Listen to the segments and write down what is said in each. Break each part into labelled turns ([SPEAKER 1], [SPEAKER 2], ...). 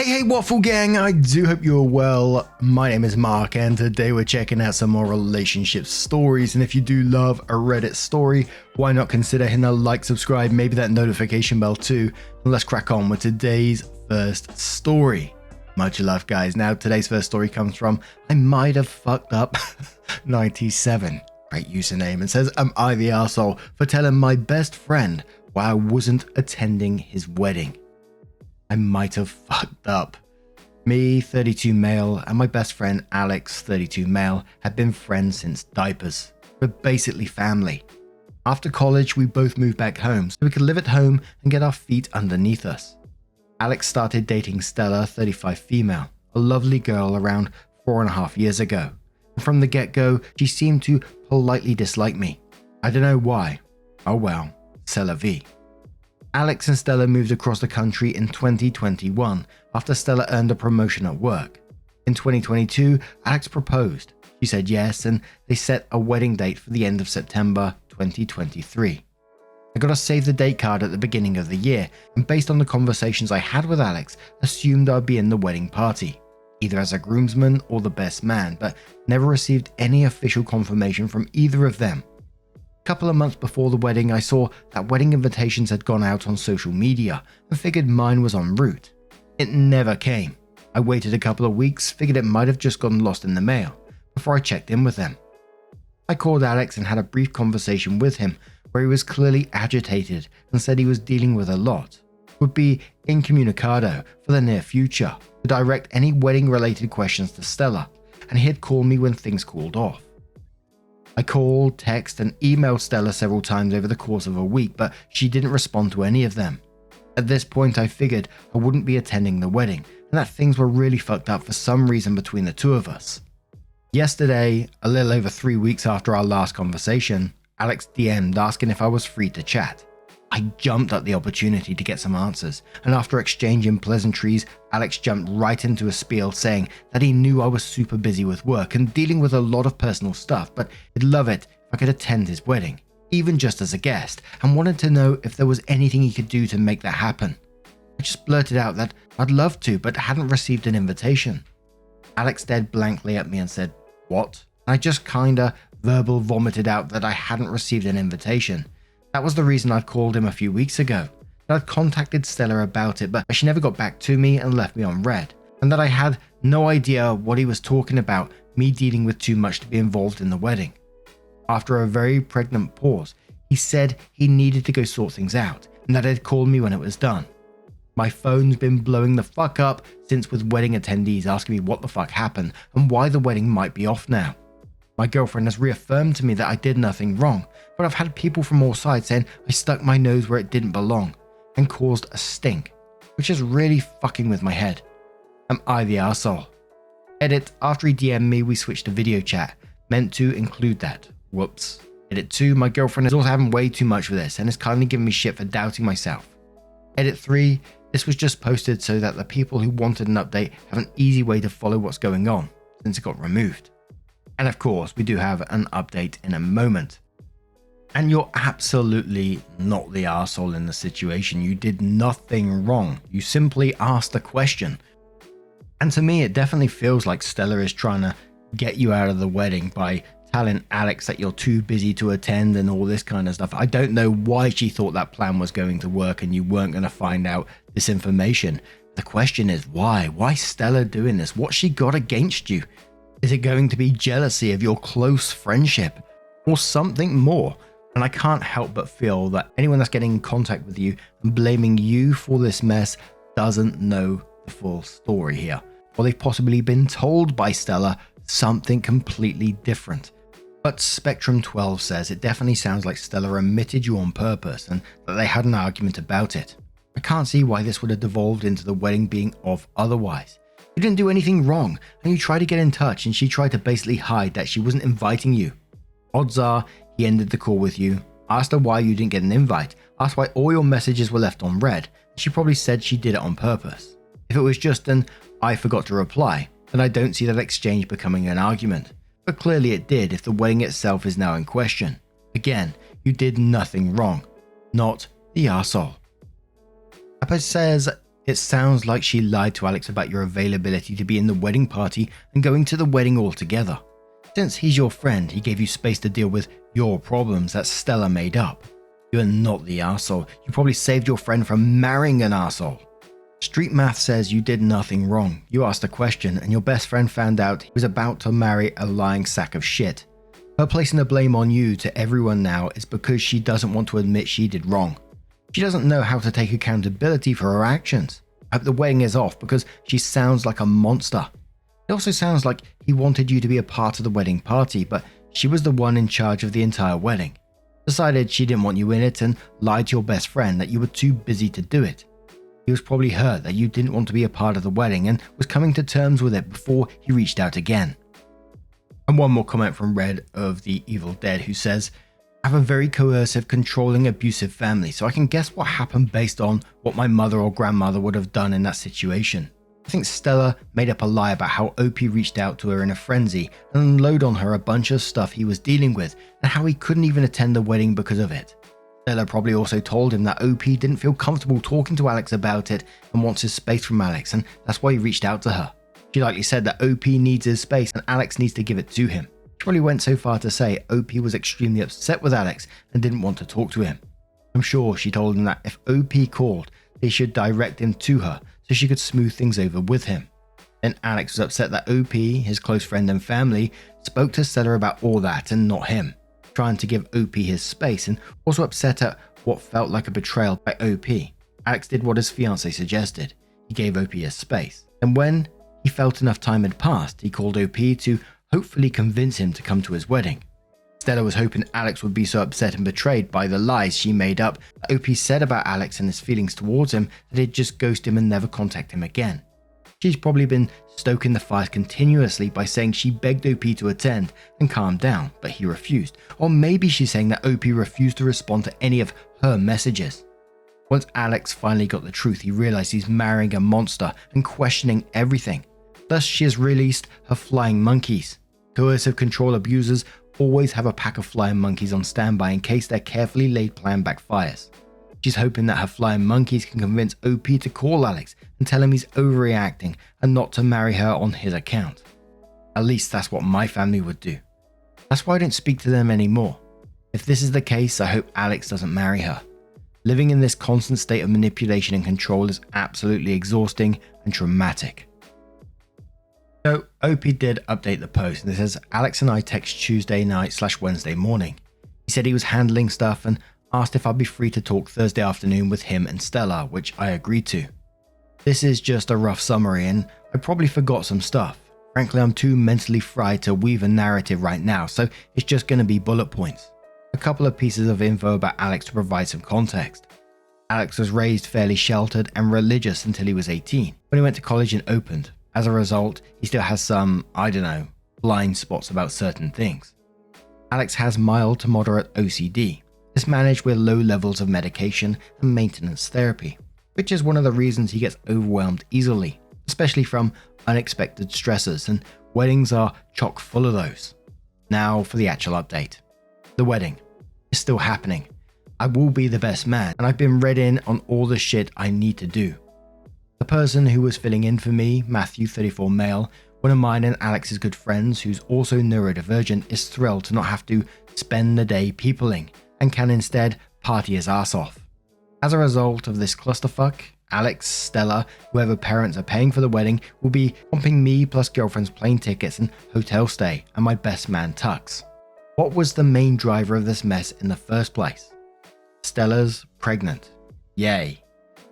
[SPEAKER 1] Hey Waffle Gang, I do hope you're well. My name is Mark and today we're checking out some more relationship stories, and if you do love a Reddit story, why not consider hitting a like, subscribe, maybe that notification bell too, and let's crack on with today's first story. Much love guys. Now today's first story comes from I might have fucked up 97. Great username, and says, am I the arsehole for telling my best friend why I wasn't attending his wedding? I might have fucked up. Me, 32 male, and my best friend Alex, 32 male, had been friends since diapers. We're basically family. After college, we both moved back home so we could live at home and get our feet underneath us. Alex started dating Stella, 35 female, a lovely girl around 4.5 years ago. And from the get-go, she seemed to politely dislike me. I don't know why. Oh well, c'est la vie. Alex and Stella moved across the country in 2021 after Stella earned a promotion at work. In 2022, Alex proposed. She said yes, and they set a wedding date for the end of September 2023. I got a save the date card at the beginning of the year, and based on the conversations I had with Alex, assumed I'd be in the wedding party, either as a groomsman or the best man, but never received any official confirmation from either of them. A couple of months before the wedding, I saw that wedding invitations had gone out on social media and figured mine was en route. It never came. I waited a couple of weeks, figured it might have just gotten lost in the mail, before I checked in with them. I called Alex and had a brief conversation with him where he was clearly agitated and said he was dealing with a lot, would be incommunicado for the near future, to direct any wedding related questions to Stella, and he'd call me when things cooled off. I called, texted, and emailed Stella several times over the course of a week, but she didn't respond to any of them. At this point, I figured I wouldn't be attending the wedding, and that things were really fucked up for some reason between the two of us. Yesterday, a little over 3 weeks after our last conversation, Alex DM'd asking if I was free to chat. I jumped at the opportunity to get some answers, and after exchanging pleasantries, Alex jumped right into a spiel saying that he knew I was super busy with work and dealing with a lot of personal stuff, but he'd love it if I could attend his wedding, even just as a guest, and wanted to know if there was anything he could do to make that happen. I just blurted out that I'd love to, but hadn't received an invitation. Alex stared blankly at me and said, "What?" And I just kinda verbal vomited out that I hadn't received an invitation. That was the reason I'd called him a few weeks ago, that I'd contacted Stella about it, but she never got back to me and left me on red, and that I had no idea what he was talking about, me dealing with too much to be involved in the wedding. After a very pregnant pause, he said he needed to go sort things out, and that he'd call me when it was done. My phone's been blowing the fuck up since, with wedding attendees asking me what the fuck happened and why the wedding might be off now. My girlfriend has reaffirmed to me that I did nothing wrong, but I've had people from all sides saying I stuck my nose where it didn't belong and caused a stink, which is really fucking with my head. Am I the arsehole? Edit, after he DM'd me, we switched to video chat, meant to include that. Whoops. Edit 2, my girlfriend is also having way too much for this and is kindly giving me shit for doubting myself. Edit 3, this was just posted so that the people who wanted an update have an easy way to follow what's going on, since it got removed. And of course, we do have an update in a moment. And you're absolutely not the arsehole in the situation. You did nothing wrong. You simply asked a question. And to me, it definitely feels like Stella is trying to get you out of the wedding by telling Alex that you're too busy to attend and all this kind of stuff. I don't know why she thought that plan was going to work and you weren't going to find out this information. The question is why? Why Stella doing this? What's she got against you? Is it going to be jealousy of your close friendship or something more? And I can't help but feel that anyone that's getting in contact with you and blaming you for this mess doesn't know the full story here. Or they've possibly been told by Stella something completely different. But Spectrum 12 says it definitely sounds like Stella omitted you on purpose and that they had an argument about it. I can't see why this would have devolved into the wedding being off otherwise. You didn't do anything wrong, and you tried to get in touch and she tried to basically hide that she wasn't inviting you. Odds are he ended the call with you, asked her why you didn't get an invite, asked why all your messages were left on red, and she probably said she did it on purpose. If it was just an "I forgot to reply," then I don't see that exchange becoming an argument. But clearly it did if the wedding itself is now in question. Again, you did nothing wrong. Not the arsehole. It says, It sounds like she lied to Alex about your availability to be in the wedding party and going to the wedding altogether. Since he's your friend, he gave you space to deal with your problems that Stella made up. You're not the arsehole. You probably saved your friend from marrying an arsehole. Street math says you did nothing wrong. You asked a question and your best friend found out he was about to marry a lying sack of shit. Her placing the blame on you to everyone now is because she doesn't want to admit she did wrong. She doesn't know how to take accountability for her actions. I hope the wedding is off because she sounds like a monster. It also sounds like he wanted you to be a part of the wedding party, but she was the one in charge of the entire wedding. Decided she didn't want you in it and lied to your best friend that you were too busy to do it. He was probably hurt that you didn't want to be a part of the wedding and was coming to terms with it before he reached out again. And one more comment from Red of the Evil Dead, who says, I have a very coercive, controlling, abusive family, so I can guess what happened based on what my mother or grandmother would have done in that situation. I think Stella made up a lie about how OP reached out to her in a frenzy and unloaded on her a bunch of stuff he was dealing with and how he couldn't even attend the wedding because of it. Stella probably also told him that OP didn't feel comfortable talking to Alex about it and wants his space from Alex, and that's why he reached out to her. She likely said that OP needs his space and Alex needs to give it to him. She probably went so far to say OP was extremely upset with Alex and didn't want to talk to him. I'm sure she told him that if OP called, they should direct him to her so she could smooth things over with him. Then Alex was upset that OP, his close friend and family, spoke to Stella about all that and not him, trying to give OP his space, and also upset at what felt like a betrayal by OP. Alex did what his fiancée suggested. He gave OP his space. And when he felt enough time had passed, he called OP to hopefully convince him to come to his wedding. Stella was hoping Alex would be so upset and betrayed by the lies she made up that OP said about Alex and his feelings towards him that he'd just ghost him and never contact him again. She's probably been stoking the fires continuously by saying she begged OP to attend and calm down, but he refused. Or maybe she's saying that OP refused to respond to any of her messages. Once Alex finally got the truth, he realized he's marrying a monster and questioning everything. Thus, she has released her flying monkeys. Coercive control abusers always have a pack of flying monkeys on standby in case their carefully laid plan backfires. She's hoping that her flying monkeys can convince OP to call Alex and tell him he's overreacting and not to marry her on his account. At least that's what my family would do. That's why I don't speak to them anymore. If this is the case, I hope Alex doesn't marry her. Living in this constant state of manipulation and control is absolutely exhausting and traumatic. So OP did update the post, and it says, Alex and I text Tuesday night/Wednesday morning. He said he was handling stuff and asked if I'd be free to talk Thursday afternoon with him and Stella, which I agreed to. This is just a rough summary and I probably forgot some stuff. Frankly, I'm too mentally fried to weave a narrative right now, so it's just going to be bullet points. A couple of pieces of info about Alex to provide some context. Alex was raised fairly sheltered and religious until he was 18, when he went to college and opened. As a result, he still has some, blind spots about certain things. Alex has mild to moderate OCD. It's managed with low levels of medication and maintenance therapy, which is one of the reasons he gets overwhelmed easily, especially from unexpected stressors, and weddings are chock full of those. Now for the actual update. The wedding is still happening. I will be the best man, and I've been read in on all the shit I need to do. The person who was filling in for me, Matthew, 34 male, one of mine and Alex's good friends who's also neurodivergent, is thrilled to not have to spend the day peopling and can instead party his ass off. As a result of this clusterfuck, Alex, Stella, whoever parents are paying for the wedding, will be pumping me plus girlfriend's plane tickets and hotel stay and my best man Tux. What was the main driver of this mess in the first place? Stella's pregnant. Yay.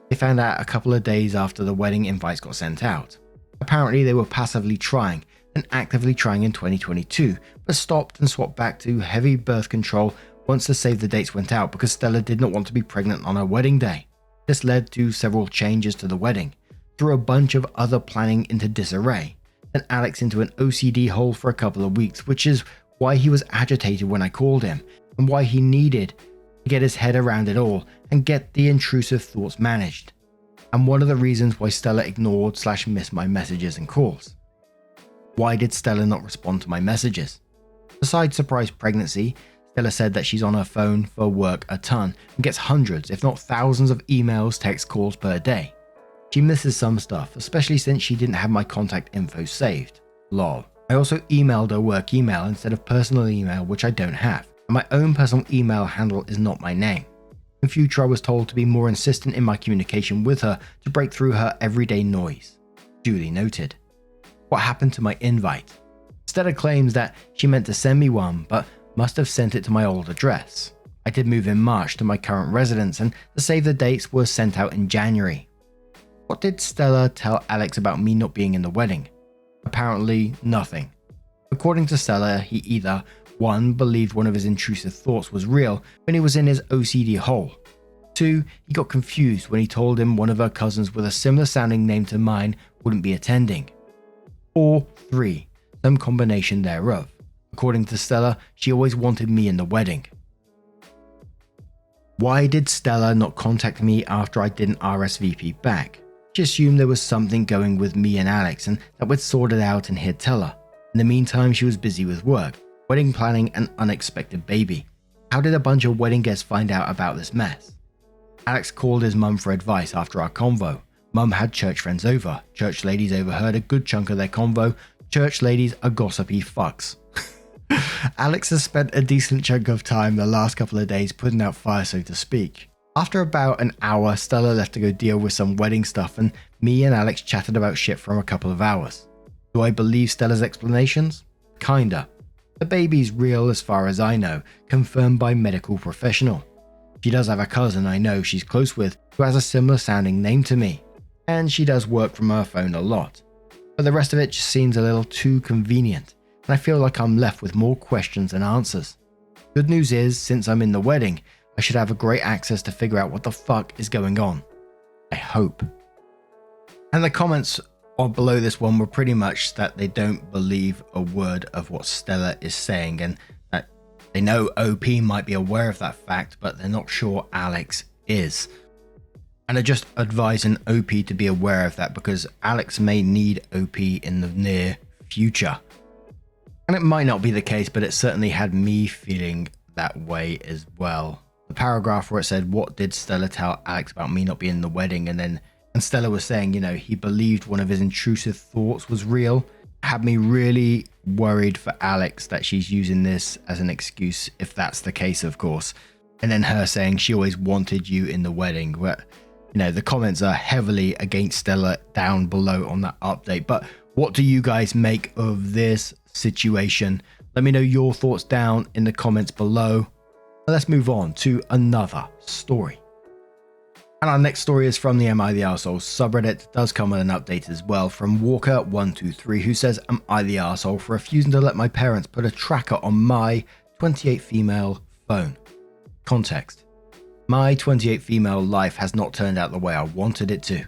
[SPEAKER 1] They found out a couple of days after the wedding invites got sent out. Apparently they were passively trying and actively trying in 2022, but stopped and swapped back to heavy birth control once the save the dates went out because Stella did not want to be pregnant on her wedding day. This led to several changes to the wedding, threw a bunch of other planning into disarray, and Alex into an OCD hole for a couple of weeks, which is why he was agitated when I called him, and why he needed to get his head around it all and get the intrusive thoughts managed. And one of the reasons why Stella ignored/missed my messages and calls. Why did Stella not respond to my messages? Besides surprise pregnancy, Stella said that she's on her phone for work a ton and gets hundreds, if not thousands of emails, text calls per day. She misses some stuff, especially since she didn't have my contact info saved. Lol. I also emailed her work email instead of personal email, which I don't have, and my own personal email handle is not my name. In future, I was told to be more insistent in my communication with her to break through her everyday noise. Duly noted. What happened to my invite? Stella claims that she meant to send me one, but must have sent it to my old address. I did move in March to my current residence, and the save the dates was sent out in January. What did Stella tell Alex about me not being in the wedding? Apparently, nothing. According to Stella, he either 1. Believed one of his intrusive thoughts was real when he was in his OCD hole. 2. He got confused when he told him one of her cousins with a similar sounding name to mine wouldn't be attending. Or 3. Some combination thereof. According to Stella, she always wanted me in the wedding. Why did Stella not contact me after I didn't RSVP back? She assumed there was something going with me and Alex and that we'd sort it out and he'd tell her. In the meantime, she was busy with work, wedding planning, and unexpected baby. How did a bunch of wedding guests find out about this mess? Alex called his mum for advice after our convo. Mum had church friends over. Church ladies overheard a good chunk of their convo. Church ladies are gossipy fucks. Alex has spent a decent chunk of time the last couple of days putting out fire, so to speak. After about an hour, Stella left to go deal with some wedding stuff, and me and Alex chatted about shit for a couple of hours. Do I believe Stella's explanations? Kinda. The baby's real as far as I know, confirmed by medical professional. She does have a cousin I know she's close with who has a similar sounding name to me, and she does work from her phone a lot. But the rest of it just seems a little too convenient, and I feel like I'm left with more questions than answers. Good news is, since I'm in the wedding, I should have a great access to figure out what the fuck is going on. I hope. And the comments below this one were pretty much that they don't believe a word of what Stella is saying, and that they know OP might be aware of that fact, but they're not sure Alex is. And are just advising OP to be aware of that because Alex may need OP in the near future. And it might not be the case, but it certainly had me feeling that way as well. The paragraph where it said, what did Stella tell Alex about me not being in the wedding? And Stella was saying, he believed one of his intrusive thoughts was real. Had me really worried for Alex that she's using this as an excuse, if that's the case, of course. And then her saying she always wanted you in the wedding. Where, the comments are heavily against Stella down below on that update. But what do you guys make of this situation? Let me know your thoughts down in the comments below. Let's move on to another story. And our next story is from the Am I the Arsehole subreddit. It does come with an update as well from Walker123, who says, Am I the arsehole for refusing to let my parents put a tracker on my 28 female phone? Context. My 28 female life has not turned out the way I wanted it to.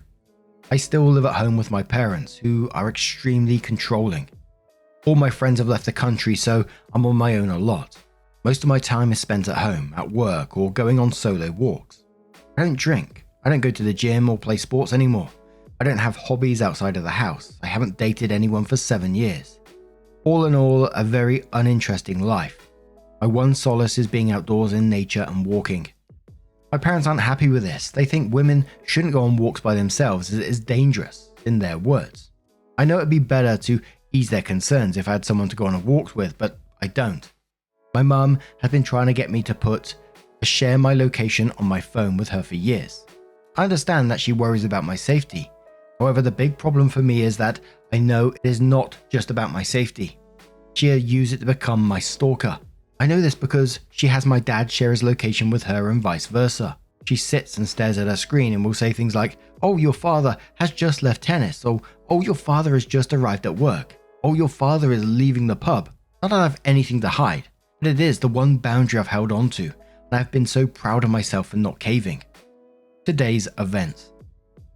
[SPEAKER 1] I still live at home with my parents, who are extremely controlling. All my friends have left the country, so I'm on my own a lot. Most of my time is spent at home, at work, or going on solo walks. I don't drink. I don't go to the gym or play sports anymore. I don't have hobbies outside of the house. I haven't dated anyone for 7 years. All in all, a very uninteresting life. My one solace is being outdoors in nature and walking. My parents aren't happy with this. They think women shouldn't go on walks by themselves as it is dangerous, in their words. I know it'd be better to ease their concerns if I had someone to go on a walk with, but I don't. My mum has been trying to get me to share my location on my phone with her for years. I understand that she worries about my safety. However, the big problem for me is that I know it is not just about my safety. She'll use it to become my stalker. I know this because she has my dad share his location with her and vice versa. She sits and stares at her screen and will say things like, oh, your father has just left tennis, or oh, your father has just arrived at work, oh, your father is leaving the pub. Not that I have anything to hide. But it is the one boundary I've held on to, and I've been so proud of myself for not caving. Today's events.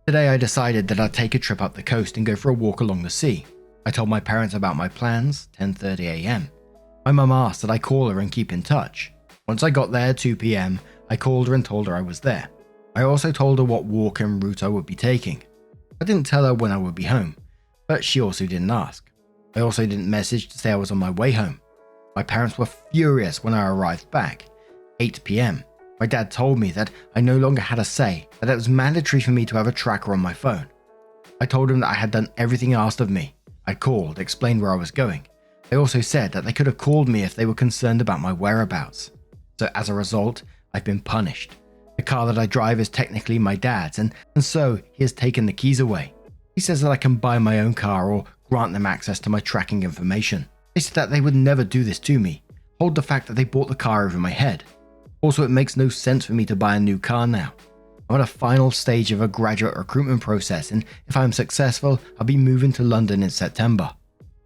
[SPEAKER 1] Today I decided that I'd take a trip up the coast and go for a walk along the sea. I told my parents about my plans, 10:30 AM. My mum asked that I call her and keep in touch. Once I got there, 2 PM, I called her and told her I was there. I also told her what walk and route I would be taking. I didn't tell her when I would be home, but she also didn't ask. I also didn't message to say I was on my way home. My parents were furious when I arrived back. 8 PM. My dad told me that I no longer had a say, that it was mandatory for me to have a tracker on my phone. I told them that I had done everything asked of me. I called, explained where I was going. They also said that they could have called me if they were concerned about my whereabouts. So as a result, I've been punished. The car that I drive is technically my dad's, and so he has taken the keys away. He says that I can buy my own car or grant them access to my tracking information. They said that they would never do this to me. Hold the fact that they bought the car over my head. Also, it makes no sense for me to buy a new car now. I'm at a final stage of a graduate recruitment process, and if I am successful, I'll be moving to London in September.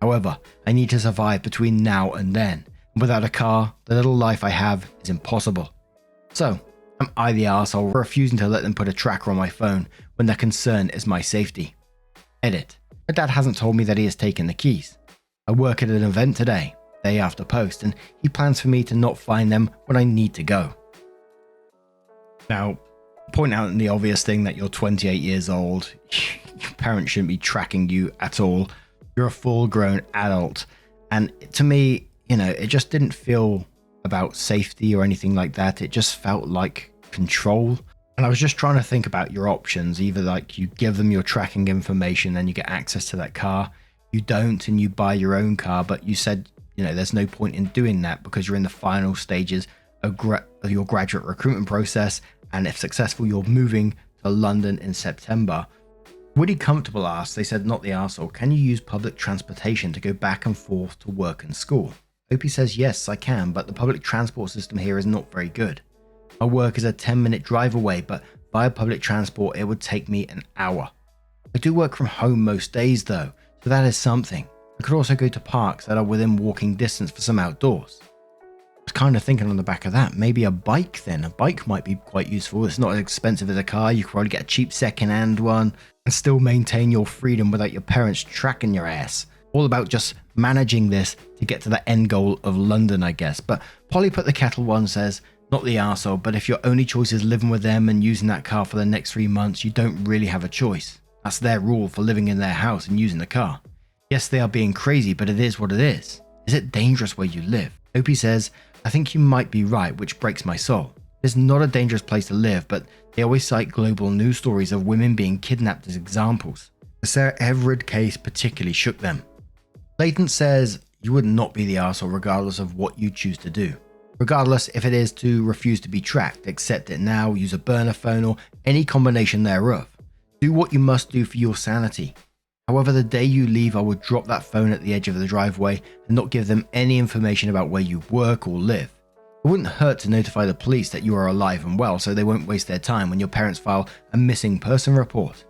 [SPEAKER 1] However, I need to survive between now and then. Without a car, the little life I have is impossible. So, am I the arsehole for refusing to let them put a tracker on my phone when their concern is my safety? Edit. My dad hasn't told me that he has taken the keys. I work at an event today, day after post, and he plans for me to not find them when I need to go. Now, point out the obvious thing that you're 28 years old. Your parents shouldn't be tracking you at all. You're a full-grown adult. And to me, it just didn't feel about safety or anything like that. It just felt like control. And I was just trying to think about your options. Either like you give them your tracking information and you get access to that car. You don't and you buy your own car. But you said, there's no point in doing that because you're in the final stages of your graduate recruitment process. And if successful, you're moving to London in September. Woody Comfortable asked, they said, not the arsehole, can you use public transportation to go back and forth to work and school? Opie says, yes, I can, but the public transport system here is not very good. My work is a 10-minute drive away, but via public transport, it would take me an hour. I do work from home most days though, so that is something. I could also go to parks that are within walking distance for some outdoors. I was kind of thinking on the back of that, maybe a bike then. A bike might be quite useful. It's not as expensive as a car. You could probably get a cheap second-hand one and still maintain your freedom without your parents tracking your ass. All about just managing this to get to the end goal of London, I guess. But Polly Put the Kettle One says, not the arsehole, but if your only choice is living with them and using that car for the next 3 months, you don't really have a choice. That's their rule for living in their house and using the car. Yes, they are being crazy, but it is what it is. Is it dangerous where you live? Opie says, I think you might be right, which breaks my soul. It's not a dangerous place to live, but they always cite global news stories of women being kidnapped as examples. The Sarah Everard case particularly shook them. Latent says, you would not be the arsehole regardless of what you choose to do. Regardless if it is to refuse to be tracked, accept it now, use a burner phone or any combination thereof. Do what you must do for your sanity. However, the day you leave, I would drop that phone at the edge of the driveway and not give them any information about where you work or live. It wouldn't hurt to notify the police that you are alive and well so they won't waste their time when your parents file a missing person report.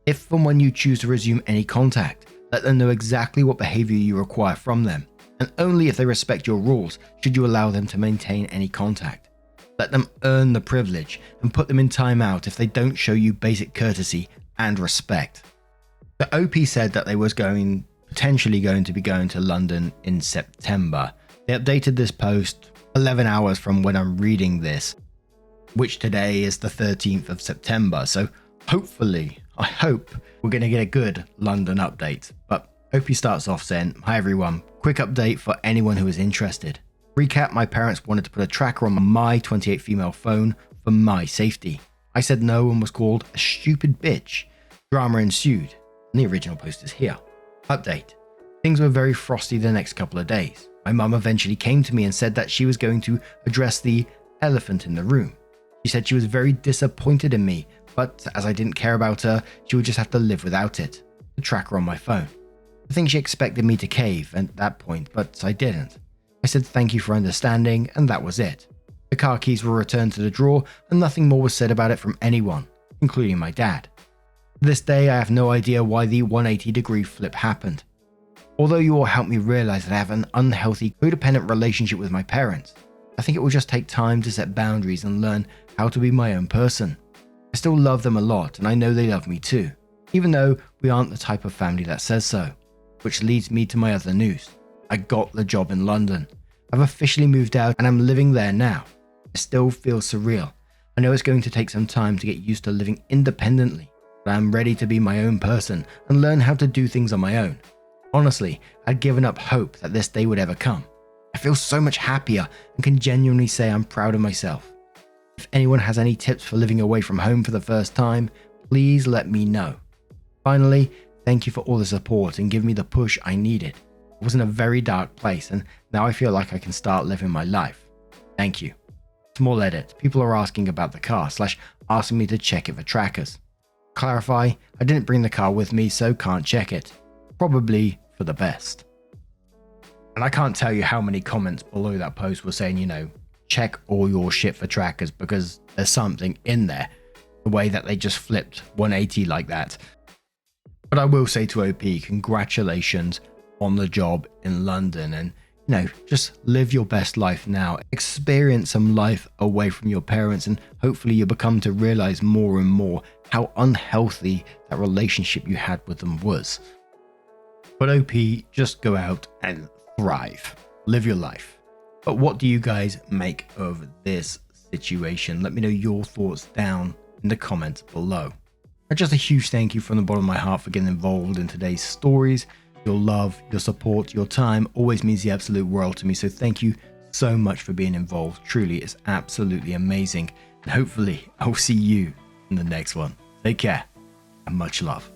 [SPEAKER 1] If and when you choose to resume any contact, let them know exactly what behavior you require from them, and only if they respect your rules should you allow them to maintain any contact. Let them earn the privilege and put them in timeout if they don't show you basic courtesy and respect. The OP said that they was potentially going to be going to London in September. They updated this post 11 hours from when I'm reading this, which today is the 13th of September. So hopefully, I hope we're going to get a good London update. But OP starts off saying, hi everyone, quick update for anyone who is interested. Recap, my parents wanted to put a tracker on my 28 female phone for my safety. I said no and was called a stupid bitch. Drama ensued. And the original post is here. Update. Things were very frosty the next couple of days. My mum eventually came to me and said that she was going to address the elephant in the room. She said she was very disappointed in me, but as I didn't care about her, she would just have to live without it. The tracker on my phone. I think she expected me to cave at that point, but I didn't. I said thank you for understanding, and that was it. The car keys were returned to the drawer, and nothing more was said about it from anyone, including my dad. To this day, I have no idea why the 180-degree flip happened. Although you all helped me realize that I have an unhealthy, codependent relationship with my parents, I think it will just take time to set boundaries and learn how to be my own person. I still love them a lot, and I know they love me too, even though we aren't the type of family that says so. Which leads me to my other news. I got the job in London. I've officially moved out and I'm living there now. It still feels surreal. I know it's going to take some time to get used to living independently, but I'm ready to be my own person and learn how to do things on my own. Honestly, I'd given up hope that this day would ever come. I feel so much happier and can genuinely say I'm proud of myself. If anyone has any tips for living away from home for the first time, please let me know. Finally, thank you for all the support and giving me the push I needed. I was in a very dark place and now I feel like I can start living my life. Thank you. Small edit. People are asking about the car / asking me to check it for trackers. Clarify, I didn't bring the car with me so can't check it. Probably for the best. And I can't tell you how many comments below that post were saying, check all your shit for trackers because there's something in there. The way that they just flipped 180 like that. But I will say to OP, congratulations on the job in London and, just live your best life now. Experience some life away from your parents and hopefully you become to realize more and more how unhealthy that relationship you had with them was. But OP, just go out and thrive. Live your life. But what do you guys make of this situation? Let me know your thoughts down in the comments below. And just a huge thank you from the bottom of my heart for getting involved in today's stories. Your love, your support, your time always means the absolute world to me. So thank you so much for being involved. Truly, it's absolutely amazing. And hopefully I'll see you in the next one. Take care and much love.